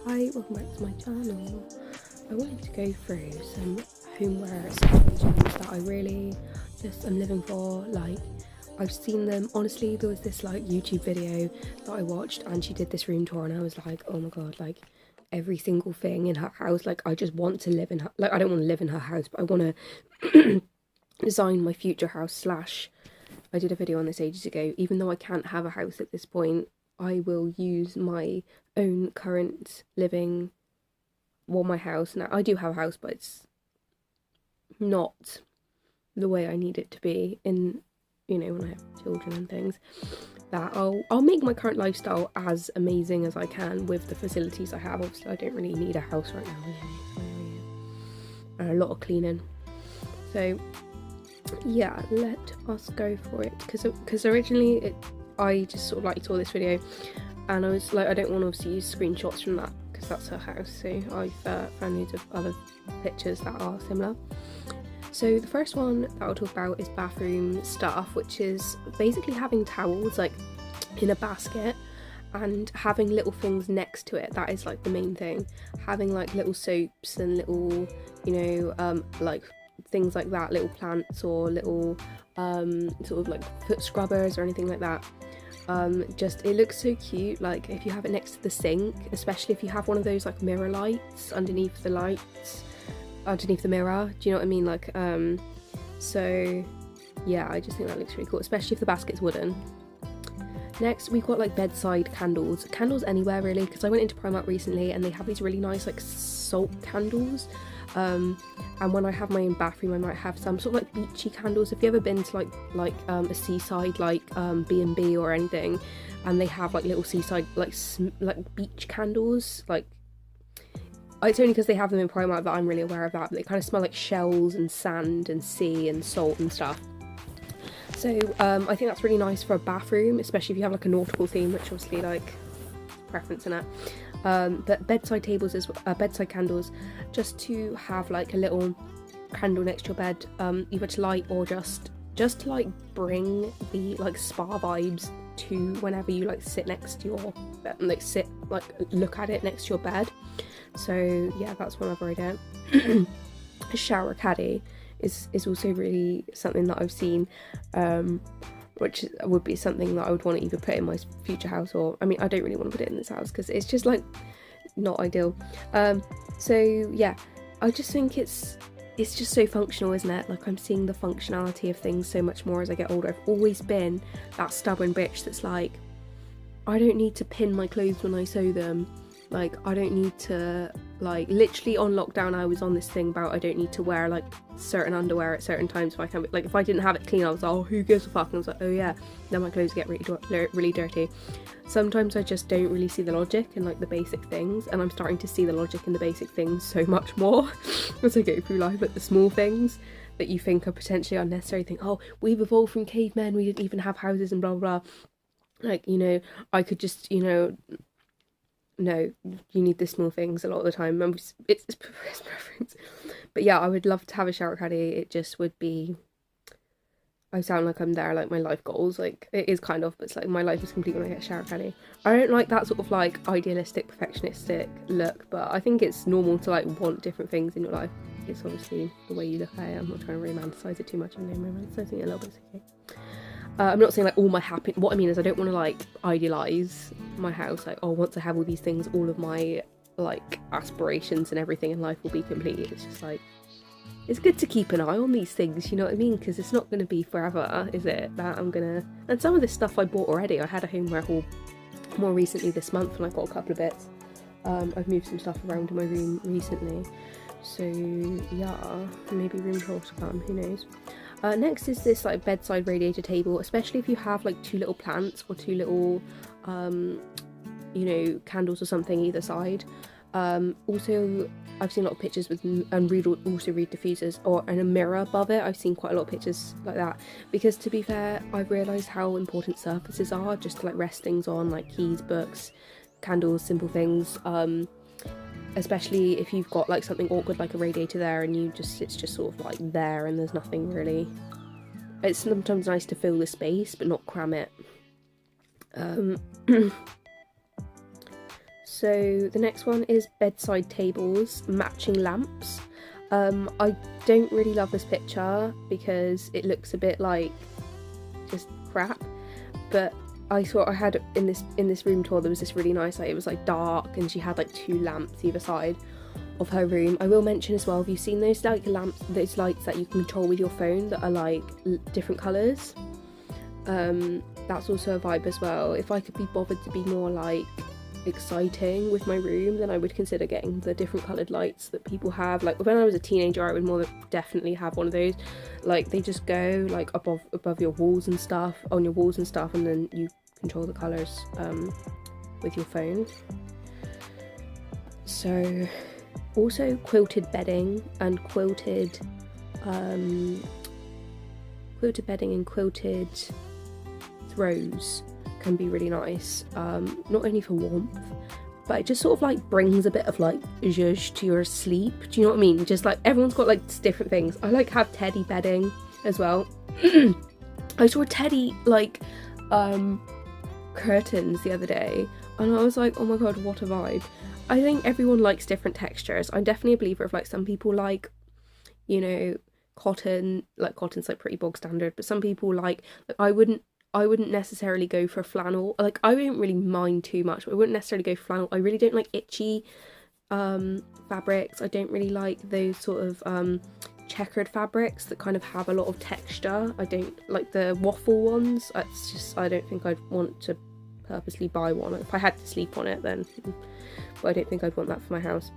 Hi, welcome back to my channel. I wanted to go through some homeware situations that I really just am living for. Like, I've seen them, honestly, there was this like YouTube video that I watched and she did this room tour and I was like, oh my god, like every single thing in her house, like I just want to live in her, like I don't want to live in her house, but I want to design my future house slash, I did a video on this ages ago, even though I can't have a house at this point, I will use my own current living, well, my house. Now, I do have a house, but it's not the way I need it to be in, you know, when I have children and things. That I'll make my current lifestyle as amazing as I can with the facilities I have. Obviously, I don't really need a house right now anyway, and a lot of cleaning. So, yeah, let us go for it. Because originally, I just sort of like saw this video and I was like, I don't want to obviously use screenshots from that because that's her house, so I've found loads of other pictures that are similar. So the first one that I'll talk about is bathroom stuff, which is basically having towels like in a basket and having little things next to it. That is like the main thing. Having like little soaps and little, you know, like things like that, little plants or little sort of like foot scrubbers or anything like that. Just, it looks so cute, like if you have it next to the sink, especially if you have one of those like mirror lights underneath the lights, underneath the mirror, do you know what I mean? Like, so yeah, I just think that looks really cool, especially if the basket's wooden. Next, we've got like bedside candles anywhere really, because I went into Primark recently and they have these really nice like salt candles. And when I have my own bathroom, I might have some sort of like beachy candles. If you ever been to like a seaside like B&B or anything, and they have like little seaside like beach candles, like it's only because they have them in Primark that I'm really aware of that, but they kind of smell like shells and sand and sea and salt and stuff. So I think that's really nice for a bathroom, especially if you have like a nautical theme, which obviously like preference in it. But bedside tables is bedside candles, just to have like a little candle next to your bed, either to light or just to like bring the like spa vibes to whenever you like sit next to your look at it next to your bed. So yeah, that's one other idea. A shower caddy is also really something that I've seen, which would be something that I would want to either put in my future house, or, I mean, I don't really want to put it in this house because it's just like not ideal. So yeah, I just think it's just so functional, isn't it? Like, I'm seeing the functionality of things so much more as I get older. I've always been that stubborn bitch that's like, I don't need to pin my clothes when I sew them. Like, I don't need to, like, literally on lockdown I was on this thing about I don't need to wear like certain underwear at certain times if I can, like if I didn't have it clean I was like, oh, who gives a fuck, and I was like, oh yeah, then my clothes get really dirty. Sometimes I just don't really see the logic in like the basic things, and I'm starting to see the logic in the basic things so much more as I go through life, like the small things that you think are potentially unnecessary. Think, oh, we've evolved from cavemen, we didn't even have houses and blah blah blah. Like, you know, I could just, you know, no, you need the small things a lot of the time. It's preference. But yeah, I would love to have a shower caddy. It just would be, I sound like I'm there, like my life goals, like it is kind of, but it's like my life is complete when I get a shower caddy. I don't like that sort of like idealistic, perfectionistic look, but I think it's normal to like want different things in your life. It's obviously the way you look at it. I'm not trying to romanticize it too much, I'm romanticizing it a little bit, okay. I'm not saying like all my happy, what I mean is I don't want to like idealise my house, like, oh, once I have all these things, all of my like aspirations and everything in life will be complete. It's just like, it's good to keep an eye on these things, you know what I mean, because it's not going to be forever, is it, that I'm gonna, and some of this stuff I bought already. I had a homeware haul more recently this month and I got a couple of bits. I've moved some stuff around in my room recently, so yeah, maybe room tours to come, who knows. Next is this like bedside radiator table, especially if you have like two little plants or two little you know, candles or something either side. Also, I've seen a lot of pictures with reed diffusers and a mirror above it. I've seen quite a lot of pictures like that, because to be fair, I've realised how important surfaces are just to like rest things on, like keys, books, candles, simple things. Especially if you've got like something awkward like a radiator there and it's just sort of like there and there's nothing really. It's sometimes nice to fill the space but not cram it. So the next one is bedside tables, matching lamps. I don't really love this picture because it looks a bit like just crap, but I thought I had in this room tour there was this really nice, like, it was like dark and she had like 2 lamps either side of her room. I will mention as well, have you seen those like lamps, those lights that you can control with your phone that are like different colours? That's also a vibe as well. If I could be bothered to be more like exciting with my room, then I would consider getting the different coloured lights that people have. Like when I was a teenager, I would more definitely have one of those. Like they just go like above your walls and stuff, on your walls and stuff, and then you control the colours with your phone. So also quilted bedding and quilted bedding and quilted throws can be really nice, not only for warmth, but it just sort of like brings a bit of like zhuzh to your sleep. Do you know what I mean? Just like everyone's got like different things. I like have teddy bedding as well. I saw a teddy like curtains the other day and I was like, oh my god, what a vibe. I think everyone likes different textures. I'm definitely a believer of like some people like, you know, cotton, like cotton's like pretty bog standard, but some people like I wouldn't necessarily go for flannel. Like I don't really mind too much, but I wouldn't necessarily go for flannel. I really don't like itchy fabrics. I don't really like those sort of checkered fabrics that kind of have a lot of texture. I don't like the waffle ones. It's just, I don't think I'd want to purposely buy one. If I had to sleep on it then, but I don't think I'd want that for my house.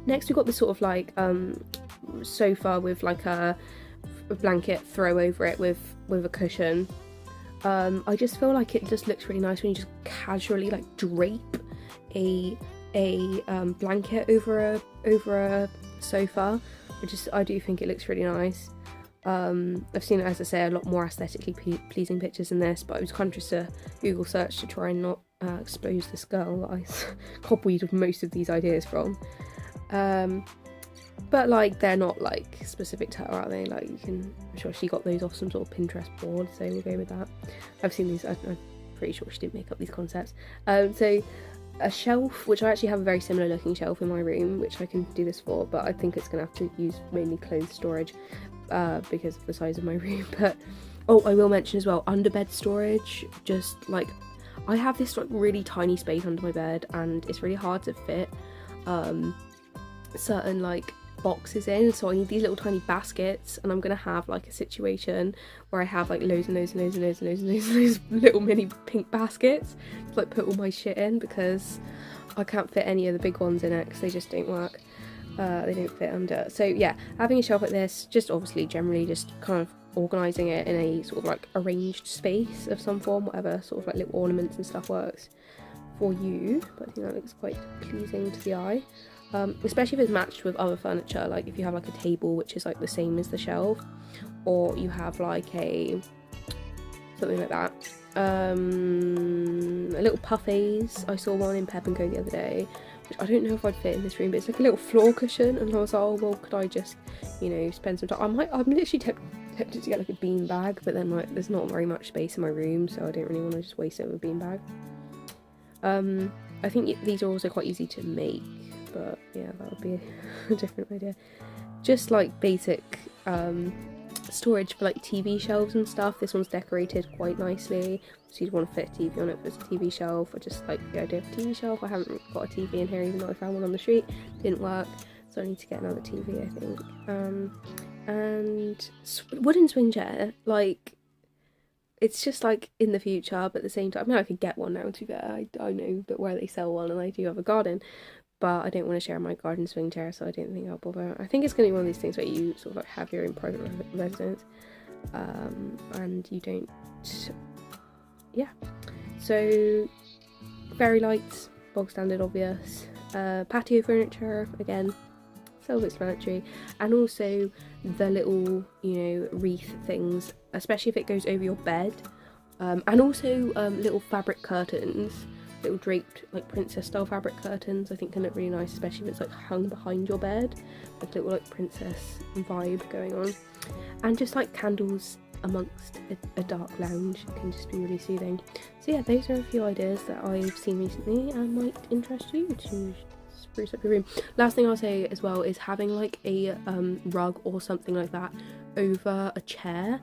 Next we've got this sort of like sofa with like a blanket throw over it with a cushion. I just feel like it just looks really nice when you just casually like drape a blanket over a sofa. I do think it looks really nice. I've seen, as I say, a lot more aesthetically pleasing pictures than this, but I was conscious to Google search to try and not expose this girl that I cobweaved most of these ideas from. But like they're not like specific to her, are they? Like I'm sure she got those off some sort of Pinterest board, so we'll go with that. I've seen these, I'm pretty sure she didn't make up these concepts. So a shelf, which I actually have a very similar looking shelf in my room, which I can do this for, but I think it's gonna have to use mainly clothes storage because of the size of my room. But oh, I will mention as well, underbed storage. Just like I have this like really tiny space under my bed and it's really hard to fit certain like boxes in, so I need these little tiny baskets, and I'm gonna have like a situation where I have like loads and loads and loads and loads and loads and loads and loads of little mini pink baskets to like put all my shit in, because I can't fit any of the big ones in it because they just don't work. They don't fit under. So yeah, having a shelf like this, just obviously generally just kind of organising it in a sort of like arranged space of some form, whatever sort of like little ornaments and stuff works for you. But I think that looks quite pleasing to the eye. Especially if it's matched with other furniture, like if you have like a table which is like the same as the shelf, or you have like something like that. A little puffets. I saw one in Pep and Co the other day, which I don't know if I'd fit in this room, but it's like a little floor cushion, and I was like, oh well, could I just, you know, spend some time. I'm literally tempted to get like a bean bag, but then like there's not very much space in my room, so I don't really want to just waste it with a bean bag. I think these are also quite easy to make, but yeah, that would be a different idea. Just like basic storage for like TV shelves and stuff. This one's decorated quite nicely, so you'd want to fit a TV on it if it's a TV shelf. I just like the idea of a TV shelf. I haven't got a TV in here, even though I found one on the street. Didn't work, so I need to get another TV, I think. And wooden swing chair, like it's just like in the future, but at the same time, I mean, I could get one now, to be fair. I know that where they sell one, and I do have a garden, but I don't want to share my garden swing chair, so I don't think I'll bother. I think it's going to be one of these things where you sort of like have your own private residence, and you don't, yeah. So fairy lights, bog standard, obvious. Patio furniture, again, self-explanatory, and also the little, you know, wreath things, especially if it goes over your bed, and also little fabric curtains, little draped like princess style fabric curtains. I think can look really nice, especially if it's like hung behind your bed, like a little like princess vibe going on. And just like candles amongst a dark lounge can just be really soothing. So yeah, those are a few ideas that I've seen recently and might interest you to spruce up your room. Last thing I'll say as well is having like a rug or something like that over a chair,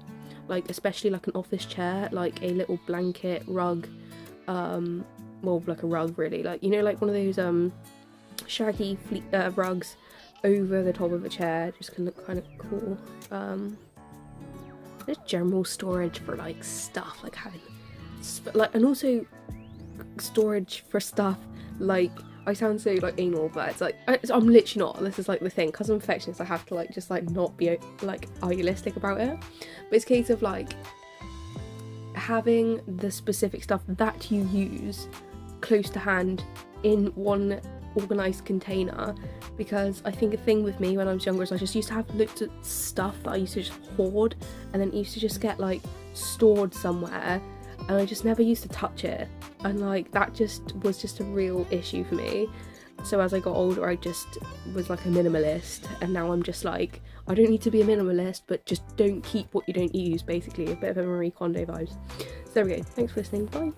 like especially like an office chair, like a little blanket rug, well, like a rug really, like, you know, like one of those shaggy rugs over the top of a chair, just can look kind of cool. Just general storage for like stuff, like having like, and also storage for stuff like, I sound so like anal, but it's like I'm literally not. This is like the thing, because I'm a perfectionist, I have to like just like not be like idealistic about it. But it's a case of like having the specific stuff that you use close to hand in one organised container, because I think a thing with me when I was younger is I just used to have looked at stuff that I used to just hoard, and then it used to just get like stored somewhere, and I just never used to touch it, and like that just was just a real issue for me. So as I got older, I just was like a minimalist, and now I'm just like, I don't need to be a minimalist, but just don't keep what you don't use, basically. A bit of a Marie Kondo vibes. So there we go, thanks for listening, bye.